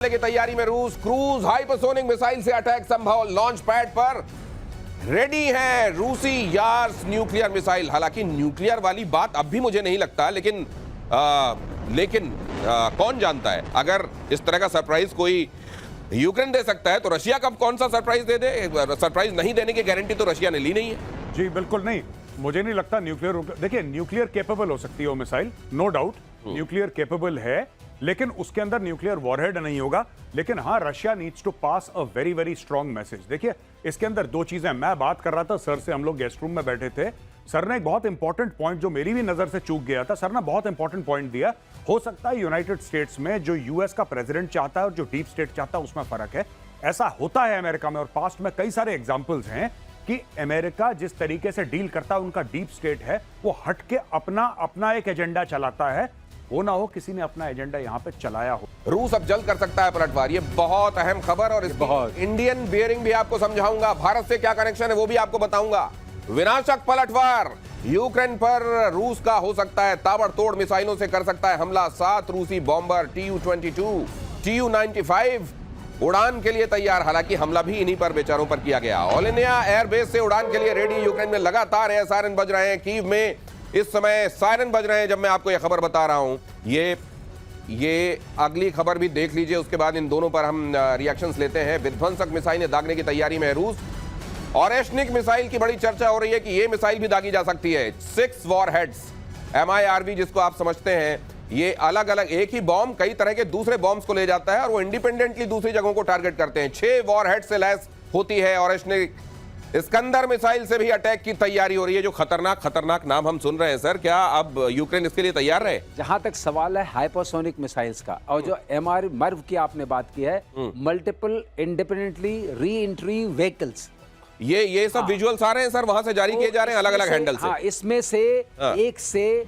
की तैयारी में रूस क्रूज हाइपरसोनिक मिसाइल से अटैक संभव, लॉन्च पैड पर रेडी है रूसी यार्स न्यूक्लियर मिसाइल। हालांकि न्यूक्लियर वाली बात अब भी मुझे नहीं लगता, लेकिन कौन जानता है, अगर इस तरह का सरप्राइज कोई यूक्रेन दे सकता है तो रशिया कब कौन सा सरप्राइज दे दे। सरप्राइज नहीं देने की गारंटी तो रशिया ने ली नहीं है। जी बिल्कुल नहीं, मुझे नहीं लगता न्यूक्लियर, देखिए न्यूक्लियर केपेबल हो सकती है वो missile, no doubt nuclear capable है, लेकिन उसके अंदर न्यूक्लियर वॉरहेड नहीं होगा। लेकिन हाँ, Russia needs to pass a very very strong message. देखिए इसके अंदर दो चीजें, मैं बात कर रहा था सर से, हम लोग गेस्ट रूम में बैठे थे, सर ने एक बहुत इंपॉर्टेंट पॉइंट जो मेरी भी नजर से चूक गया था, सर ने बहुत इंपॉर्टेंट पॉइंट दिया। हो सकता है यूनाइटेड स्टेट्स में जो यूएस का प्रेसिडेंट चाहता है और जो डीप स्टेट चाहता है उसमें फर्क है। ऐसा होता है अमेरिका में, और पास्ट में कई सारे एग्जाम्पल्स हैं कि अमेरिका जिस तरीके से डील करता है, उनका डीप स्टेट है, वो हट के अपना एक एजेंडा चलाता है। हो ना हो किसी ने अपना एजेंडा यहां पे चलाया हो। रूस अब जल्द कर सकता है पलटवार, ये बहुत अहम खबर, और इसकी इंडियन बियरिंग भी आपको समझाऊंगा, भारत से क्या कनेक्शन है वो भी आपको बताऊंगा। विनाशक पलटवार यूक्रेन पर रूस का हो सकता है, ताबड़तोड़ मिसाइलों से कर सकता है हमला। 7 रूसी बॉम्बर TU-22, TU-95 उड़ान के लिए तैयार। हालांकि हमला भी इन्हीं पर बेचारों पर किया गया। ओलेनिया एयरबेस से उड़ान के लिए रेडी। यूक्रेन में लगातार एयर सायरन बज रहे हैं, कीव में इस समय सायरन बज रहे हैं जब मैं आपको यह खबर बता रहा हूं। ये अगली खबर भी देख लीजिए, उसके बाद इन दोनों पर हम रिएक्शंस लेते हैं। विध्वंसक मिसाइलें दागने की तैयारी में है रूस। ऑरेशनिक मिसाइल की बड़ी चर्चा हो रही है कि यह मिसाइल भी दागी जा सकती है। 6 वॉरहेड्स MIRV जिसको आप समझते हैं, ये अलग अलग एक ही बॉम्ब कई तरह के दूसरे बॉम्ब्स को ले जाता है और वो इंडिपेंडेंटली दूसरी जगहों को टारगेट करते हैं। 6 वॉरहेड से लैस होती है ऑरेशनिक। इस्कंदर मिसाइल से भी अटैक की तैयारी हो रही है। जो खतरनाक नाम हम सुन रहे हैं सर, क्या अब यूक्रेन इसके लिए तैयार है? जहां तक सवाल है हाइपरसोनिक मिसाइल्स का, और जो MIRV की आपने बात की है, multiple independently re entry vehicles, ये सब विजुअल्स आ रहे हैं सर, वहां से जारी किए जा रहे हैं अलग अलग हैंडल से। हाँ, इसमें से 1 से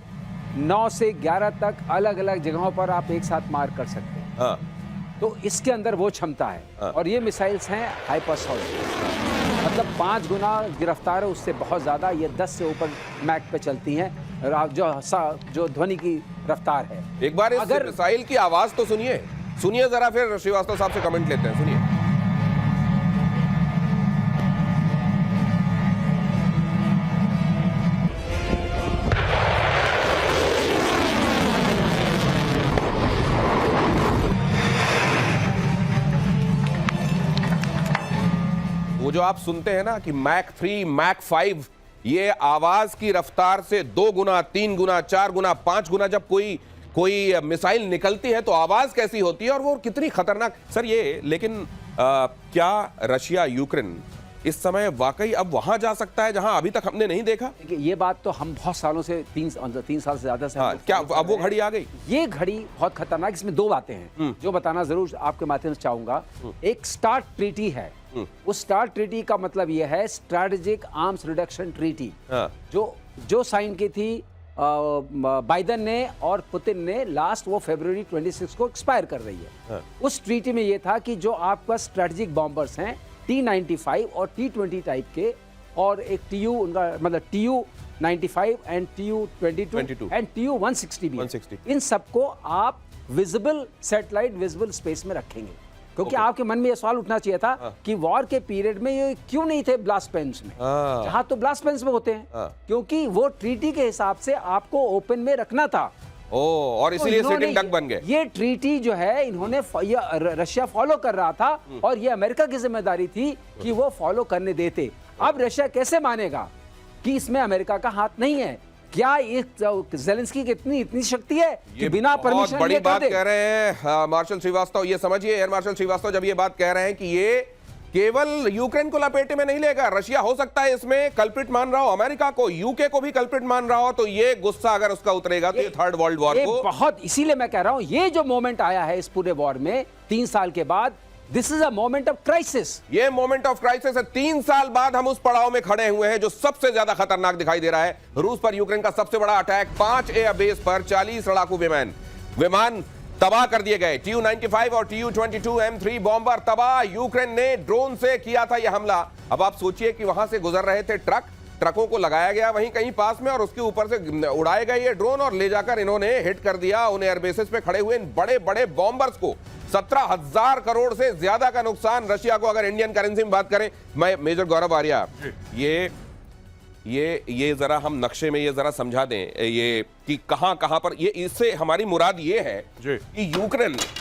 9 से 11 तक अलग अलग जगहों पर आप एक साथ मार कर सकते हैं। हाँ। तो इसके अंदर वो क्षमता है। और ये मिसाइल्स हैं हाइपरसोनिक, मतलब 5 गुना गिरफ्तार है उससे बहुत ज्यादा। ये 10 से ऊपर मैक पे चलती हैं, जो ध्वनि की रफ्तार है। एक बार इस मिसाइल की आवाज तो सुनिए जरा, फिर श्रीवास्तव साहब से कमेंट लेते हैं। सुनिए। वो जो आप सुनते हैं ना कि मैक 3, मैक 5, ये आवाज की रफ्तार से 2 गुना, 3 गुना, 4 गुना, 5 गुना जब कोई मिसाइल निकलती है तो आवाज कैसी होती है और वो कितनी खतरनाक सर ये। लेकिन क्या रशिया यूक्रेन इस समय वाकई अब वहां जा सकता है जहां अभी तक हमने नहीं देखा? ये बात तो हम बहुत सालों से 3 साल से ज्यादा से क्या अब वो घड़ी आ गई? ये घड़ी बहुत खतरनाक। इसमें 2 बातें हैं जो बताना जरूर आपके माध्यम से चाहूंगा। एक स्टार्ट ट्रीटी है, उस स्टार्ट ट्रीटी का मतलब यह है स्ट्रेटेजिक आर्म्स रिडक्शन ट्रीटी, जो साइन की थी बाइडेन ने और पुतिन ने लास्ट, वो फरवरी 26 को एक्सपायर कर रही है। उस ट्रीटी में यह था कि जो आपका स्ट्रेटेजिक बॉम्बर्स हैं T-95 और T-20 टाइप के, और एक TU उनका मतलब TU-95 and TU-22 and TU-160 भी है। इन सबको आप विजिबल सैटेलाइट विजिबल स्पेस में रखेंगे, क्योंकि आपके मन में यह सवाल उठना चाहिए था कि वॉर के पीरियड में ये क्यों नहीं थे ब्लास्ट पेन्स में, जहां तो ब्लास्ट पेन्स में होते हैं, क्योंकि वो ट्रीटी के हिसाब से आपको ओपन में रखना था। और इसीलिए सिटिंग डक बन गए। ये ट्रीटी जो है इन्होंने रशिया फॉलो कर रहा था, और ये अमेरिका की जिम्मेदारी थी कि वो फॉलो करने देते। अब रशिया कैसे मानेगा कि इसमें अमेरिका का हाथ नहीं है? क्या ज़ेलेंस्की की इतनी शक्ति है कि बिना परमिशन बड़ी बात कह रहे हैं मार्शल श्रीवास्तव, ये समझिए एयर मार्शल श्रीवास्तव, जब ये बात कह रहे हैं कि ये केवल यूक्रेन को लपेटे में नहीं लेगा, रशिया हो सकता है इसमें कल्प्रिट मान रहा हो, अमेरिका को, यूके को भी कल्प्रिट मान रहा हो, तो ये गुस्सा अगर उसका उतरेगा तो ये थर्ड वर्ल्ड वॉर को बहुत, इसीलिए मैं कह रहा हूं ये जो मोमेंट आया है इस पूरे वॉर में 3 साल के बाद, this is a moment of crisis. ये मोमेंट ऑफ क्राइसिस है। 3 साल बाद हम उस पड़ाव में खड़े हुए हैं जो सबसे ज्यादा खतरनाक दिखाई दे रहा है। रूस पर यूक्रेन का सबसे बड़ा अटैक, 5 एयरबेस पर 40 लड़ाकू विमान तबाह कर दिए गए। TU-95 और TU-22 M3 बॉम्बर तबाह। यूक्रेन ने ड्रोन से किया था यह हमला। अब आप सोचिए कि वहां से गुजर रहे थे ट्रक, ट्रकों को लगाया गया वहीं कहीं पास में, और उसके ऊपर से उड़ाए गए ये ड्रोन और ले जाकर इन्होंने हिट कर दिया उन एयरबेसेस पे खड़े हुए इन बड़े बड़े बॉम्बर्स को। 17,000 करोड़ से ज्यादा का नुकसान रशिया को, अगर इंडियन करेंसी में बात करें। मैं मेजर गौरव आर्या, ये जरा हम नक्शे में ये जरा समझा दें ये कि कहां पर ये, इससे हमारी मुराद ये है कि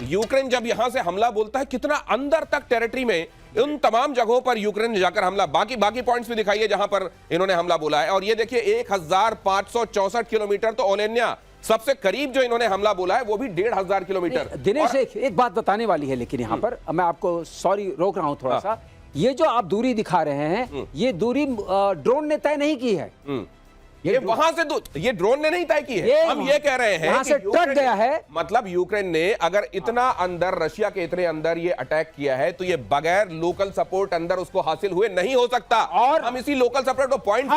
यूक्रेन जब यहां से हमला बोलता है कितना अंदर तक टेरिटरी में, उन तमाम जगहों पर यूक्रेन ने जाकर हमला, बाकी पॉइंट्स भी दिखाइए जहां पर इन्होंने हमला बोला है। और ये देखिए 1564 किलोमीटर, तो ओलेन्या सबसे करीब जो इन्होंने हमला बोला है वो भी 1,500 किलोमीटर। दिनेश एक बात बताने वाली है, लेकिन यहाँ पर मैं आपको सॉरी रोक रहा हूं थोड़ा सा। ये जो आप दूरी दिखा रहे हैं, ये दूरी ड्रोन ने तय नहीं की है। ये वहां से ये ड्रोन ने नहीं तय की है। हम ये कह रहे हैं यहां से टक गया है, मतलब यूक्रेन ने अगर इतना अंदर, रशिया के इतने अंदर ये अटैक किया है, तो ये बगैर लोकल सपोर्ट अंदर उसको हासिल हुए नहीं हो सकता। और हम इसी लोकल सपोर्ट को पॉइंट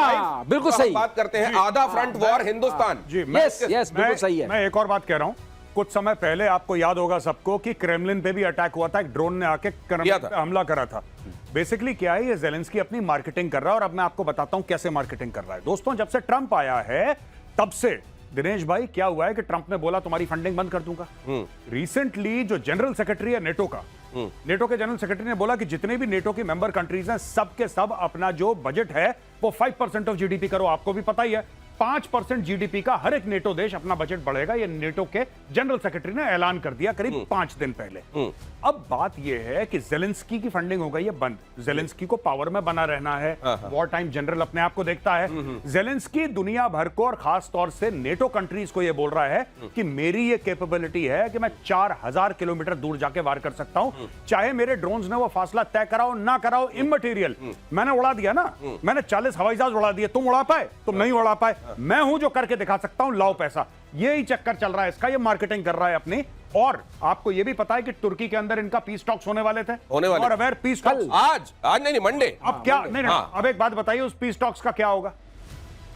बिल्कुल सही बात करते हैं। आधा फ्रंट वॉर हिंदुस्तान। यस बिल्कुल सही है। मैं एक और बात कह रहा हूं, कुछ समय पहले आपको याद होगा सबको कि क्रेमलिन पे भी अटैक हुआ था, एक ड्रोन ने आके क्रेमलिन पे हमला करा था। बेसिकली क्या है, ये ज़ेलेंस्की अपनी मार्केटिंग कर रहा है, और अब मैं आपको बताता हूं कैसे मार्केटिंग कर रहा है। दोस्तों, जब से ट्रंप आया है तब से दिनेश भाई क्या हुआ है कि ट्रंप ने बोला तुम्हारी फंडिंग बंद कर दूंगा। रिसेंटली जो जनरल सेक्रेटरी है नेटो का, नेटो के जनरल सेक्रेटरी ने बोला कि जितने भी नेटो की मेंबर कंट्रीज हैं सब के सब अपना जो बजट है वो 5% ऑफ जीडीपी करो। आपको भी पता ही है 5% जीडीपी का हर एक नेटो देश अपना बजट बढ़ेगा। ये नेटो के जनरल सेक्रेटरी ने ऐलान कर दिया करीब 5 दिन पहले। अब बात यह है कि ज़ेलेंस्की की फंडिंग हो गई है बंद। ज़ेलेंस्की को पावर में बना रहना है, वॉर टाइम जनरल अपने आप को देखता है। ज़ेलेंस्की दुनिया भर को और खास तौर से नेटो कंट्रीज को यह बोल रहा है कि मेरी ये कैपेबिलिटी है कि मैं 4,000 किलोमीटर दूर जाके वार कर सकता हूं, चाहे मेरे ड्रोन्स ने वो फासला तय कराओ ना कराओ, इममटेरियल। मैंने उड़ा दिया ना, मैंने 40 हवाई जहाज उड़ा दिए, तुम उड़ा पाए? तुम नहीं उड़ा पाए, मैं हूं जो करके दिखा सकता हूं, लाओ पैसा। यही चक्कर चल रहा है इसका, ये मार्केटिंग कर रहा है अपनी। और आपको ये भी पता है कि तुर्की के अंदर इनका पीस टॉक्स होने वाले थे, और अवेयर पीस टॉक्स आज नहीं मंडे। अब क्या नहीं, अब एक बात बताइए, उस पीस टॉक्स का क्या होगा?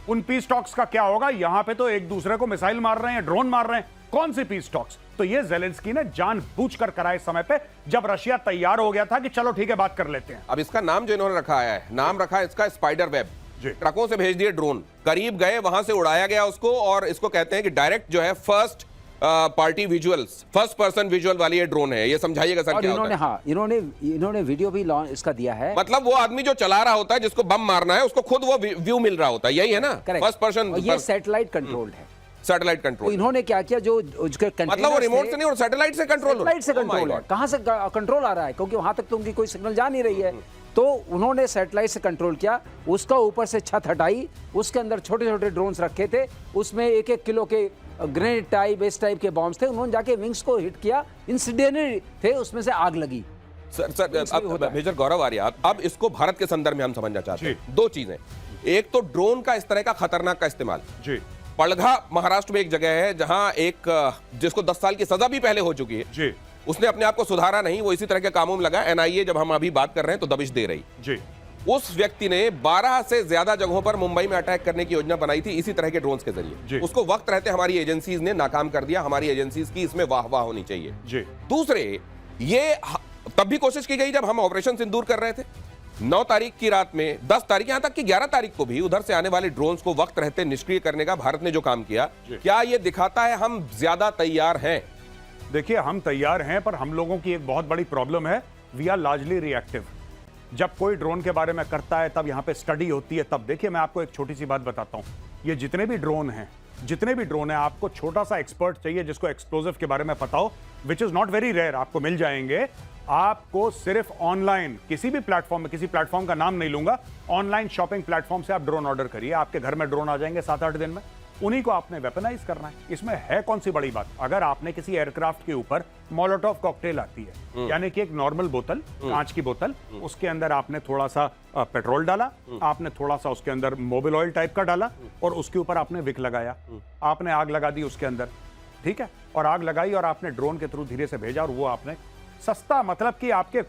उन पीस टॉक्स का क्या होगा? यहां पे तो एक दूसरे को मिसाइल मार रहे हैं, ड्रोन मार रहे हैं, कौन सी पीस टॉक्स? तो ये ज़ेलेंस्की ने जानबूझकर करा इस समय पे, जब रशिया तैयार हो गया था कि चलो ठीक है बात कर लेते हैं। अब इसका नाम जो इन्होंने रखा है, नाम रखा है इसका स्पाइडर वेब। ट्रकों से भेज दिए ड्रोन, करीब गए, वहां से उड़ाया गया उसको, और इसको कहते हैं कि डायरेक्ट जो है first party visuals, first person visual वाली ये ड्रोन है। ये समझाइएगा सर क्या होता है? हाँ, इन्होंने वीडियो भी लॉन्च इसका दिया है। मतलब वो आदमी जो चला रहा होता है, जिसको बम मारना है, उसको खुद वो व्यू मिल रहा होता है, यही है ना? First person. ये सैटेलाइट कंट्रोल्ड है, सैटेलाइट कंट्रोल। इन्होंने क्या किया, जो मतलब वो रिमोट से नहीं और सैटेलाइट से कंट्रोल है। कहां से कंट्रोल आ रहा है? क्योंकि वहां तक तो उनकी कोई सिग्नल जा नहीं रही है। तो उन्होंने सैटेलाइट से कंट्रोल किया, उसका ऊपर से छत हटाई, उसके अंदर छोटे छोटे ड्रोन्स रखे थे, उसमें 1-1 किलो के ग्रेनेड टाइप, इस टाइप के बॉम्ब्स थे। उन्होंने जाके विंग्स को हिट किया, इंसिडेंटली थे, उसमें से आग लगी। सर मेजर गौरव आर्या, अब इसको भारत के संदर्भ में हम समझना चाहते हैं। दो चीजें, एक तो ड्रोन का इस तरह का खतरनाक का इस्तेमाल। पड़घा महाराष्ट्र में एक जगह है जहां एक जिसको 10 साल की सजा भी पहले हो चुकी है, उसने अपने आप को सुधारा नहीं, वो इसी तरह के कामों में लगा। एनआईए जब हम अभी बात कर रहे हैं तो दबिश दे रही। उस व्यक्ति ने 12 से ज्यादा जगहों पर मुंबई में अटैक करने की योजना बनाई थी इसी तरह के ड्रोन्स के जरिए। उसको वक्त रहते हमारी एजेंसीज ने नाकाम कर दिया। हमारी एजेंसीज की इसमें वाह होनी चाहिए। दूसरे, ये तब भी कोशिश की गई जब हम ऑपरेशन सिंदूर कर रहे थे 9 तारीख की रात में, 10 तारीख, यहां तक कि 11 तारीख को भी उधर से आने वाले ड्रोन्स को वक्त रहते निष्क्रिय करने का भारत ने जो काम किया, क्या यह दिखाता है हम ज्यादा तैयार हैं? देखिए, हम तैयार हैं, पर हम लोगों की एक बहुत बड़ी प्रॉब्लम है, वी आर लार्जली रिएक्टिव। जब कोई ड्रोन के बारे में करता है तब यहां पे स्टडी होती है, तब देखिए मैं आपको एक छोटी सी बात बताता हूं। ये जितने भी ड्रोन हैं, आपको छोटा सा एक्सपर्ट चाहिए जिसको एक्सप्लोजिव के बारे में पता हो, which is not very rare, आपको मिल जाएंगे। आपको सिर्फ ऑनलाइन किसी भी प्लेटफॉर्म में, किसी प्लेटफॉर्म का नाम नहीं लूंगा, ऑनलाइन शॉपिंग प्लेटफॉर्म से आप ड्रोन ऑर्डर करिए, आपके घर में ड्रोन आ जाएंगे 7-8 दिन में। उन्हीं को आपने वेपनाइज करना है। इसमें है कौन सी बड़ी बात? अगर आपने किसी एयरक्राफ्ट के ऊपर मोलोटोव कॉकटेल आती है, यानी कि एक नॉर्मल बोतल, कांच की बोतल, उसके अंदर आपने थोड़ा सा पेट्रोल डाला, आपने थोड़ा सा उसके अंदर मोबिल ऑयल टाइप का डाला, और उसके ऊपर आपने विक लगाया, आपने आग लगा दी उसके अंदर, ठीक है, और आग लगाई और आपने ड्रोन के थ्रू धीरे से भेजा, और वो आपने सस्ता, मतलब कि आपके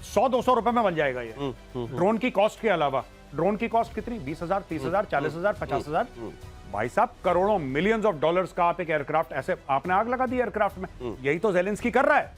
100-200 रुपए में बन जाएगा ये ड्रोन की कॉस्ट के अलावा। ड्रोन की कॉस्ट कितनी? 20,000, 30,000, 40,000, 50,000। भाई साहब, करोड़ों, मिलियंस ऑफ डॉलर्स का आप एक एयरक्राफ्ट, ऐसे आपने आग लगा दी एयरक्राफ्ट में। यही तो ज़ेलेंस्की कर रहा है।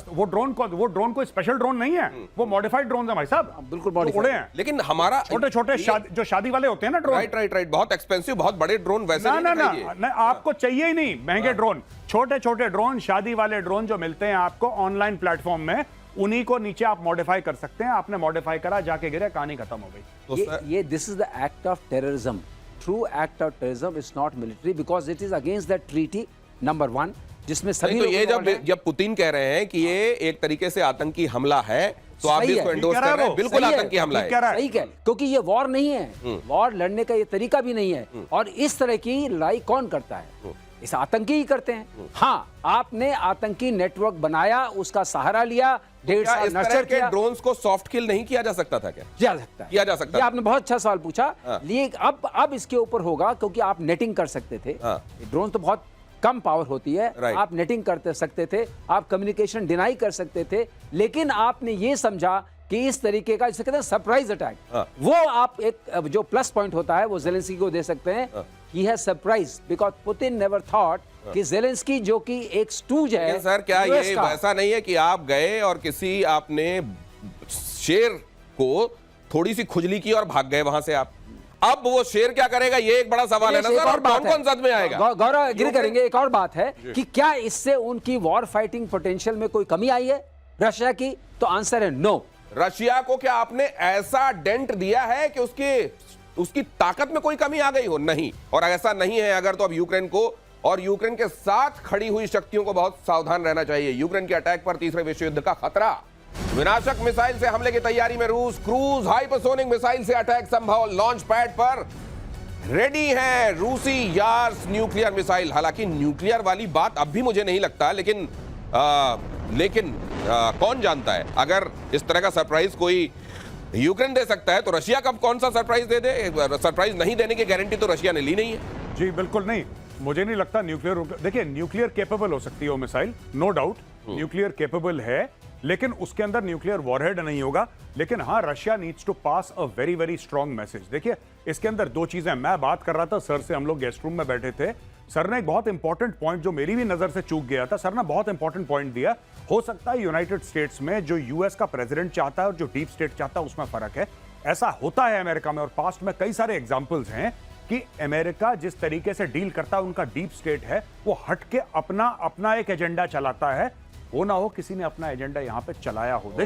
वो ड्रोन कोई स्पेशल ड्रोन नहीं है, वो मॉडिफाइड ड्रोन है भाई साहब, बिल्कुल जो modified। उड़े हैं। लेकिन हमारा छोटे छोटे जो शादी वाले होते हैं ना ड्रोन, राइट, बहुत एक्सपेंसिव, बहुत बड़े ड्रोन वैसे ना नहीं ना ना दिखाइए। ना, आपको चाहिए ही नहीं महंगे ड्रोन, छोटे छोटे ड्रोन, शादी वाले ड्रोन जो मिलते हैं आपको ऑनलाइन प्लेटफॉर्म में, उन्हीं को नीचे आप मॉडिफाई कर सकते हैं। आपने मॉडिफाई करा, जाके गिरे, कहानी खत्म हो गई। तो ये this is the act of terrorism. True act of terrorism is not military because it is against the treaty number 1 जिसमें सभी नहीं, तो ये लोग जब पुतिन कह रहे हैं कि ये एक तरीके से आतंकी हमला है, तो आप सही भी है। इसको एंडोर्स ठीक कह कर रहे रहा हैं, वो, बिल्कुल सही है, आतंकी हमला ठीक है। कह रहा है। सही है, क्योंकि ये वॉर नहीं है, वॉर लड़ने का ये तरीका भी नहीं है। और इस तरह की लड़ाई कौन करता है? इस आतंकी ही करते हैं। हाँ, आपने आतंकी नेटवर्क बनाया, उसका सहारा लिया, 1.5 क्या साल इस तरह नर्चर के किया, ड्रोन्स को सॉफ्ट किल नहीं किया जा सकता था क्या? किया सकता है, किया जा सकता ये है। आपने बहुत अच्छा सवाल पूछा। हाँ। लिए अब इसके ऊपर होगा, क्योंकि आप नेटिंग कर सकते थे। हाँ। ड्रोन तो बहुत कम पावर होती है, राइट। आप नेटिंग कर सकते थे, आप कम्युनिकेशन डिनाई कर सकते थे, लेकिन आपने ये समझा कि इस तरीके का, जिसे कहते हैं सरप्राइज अटैक, हाँ। वो आप एक जो प्लस पॉइंट होता है वो जेलेंस्की को दे सकते हैं। He has surprise because Putin never thought कि जेलेंस्की जो कि एक स्टूज है। लेकिन सर, क्या US ये का, वैसा नहीं है कि आप गए और किसी आपने शेर को थोड़ी सी खुजली की और भाग गए वहां से आप? अब वो शेर क्या करेगा, ये एक बड़ा सवाल है ना एक सर, और बात कौन है। कौन सद में आएगा? गौरव एग्री करेंगे। एक और बात है कि क्या इससे उनकी वॉर फाइटिंग पोटेंशियल में कोई कमी आई है रशिया की? तो आंसर है नो। रशिया को क्या आपने ऐसा डेंट दिया है कि उसकी ताकत में कोई कमी आ गई हो? नहीं। और ऐसा नहीं है अगर, तो अब यूक्रेन को और यूक्रेन के साथ खड़ी हुई शक्तियों को बहुत सावधान रहना चाहिए। यूक्रेन के अटैक पर तीसरे विश्व युद्ध का खतरा। विनाशक मिसाइल से हमले की तैयारी में रूस। क्रूज हाइपरसोनिक मिसाइल से अटैक संभव। लॉन्च पैड पर रेडी है रूसी यार्स न्यूक्लियर मिसाइल। हालांकि न्यूक्लियर वाली बात अब भी मुझे नहीं लगता, लेकिन कौन जानता है, अगर इस तरह का सरप्राइज कोई यूक्रेन दे सकता है तो रशिया कब कौन सा सरप्राइज दे दे? सरप्राइज नहीं देने की गारंटी तो रशिया ने ली नहीं है। जी बिल्कुल नहीं, मुझे नहीं लगता न्यूक्लियर, देखिए न्यूक्लियर केपेबल हो सकती है वो missile, no doubt nuclear capable है, लेकिन उसके अंदर न्यूक्लियर वॉरहेड नहीं होगा। लेकिन हाँ, Russia needs to pass a very very strong message. देखिए इसके अंदर दो चीजें, मैं बात कर रहा था सर से, हम लोग गेस्ट रूम में बैठे थे, सर ने एक बहुत इंपॉर्टेंट पॉइंट जो मेरी भी नजर से चूक गया था, सर ने बहुत इंपॉर्टेंट पॉइंट दिया। हो सकता है यूनाइटेड स्टेट्स में जो यूएस का प्रेसिडेंट चाहता है और जो डीप स्टेट चाहता है उसमें फर्क है। ऐसा होता है अमेरिका में, और पास्ट में कई सारे एग्जाम्पल्स हैं कि अमेरिका जिस तरीके से डील करता है, उनका डीप स्टेट है, वो हट के अपना एक एजेंडा चलाता है। हो ना हो किसी ने अपना एजेंडा यहां पे चलाया हो। देखिए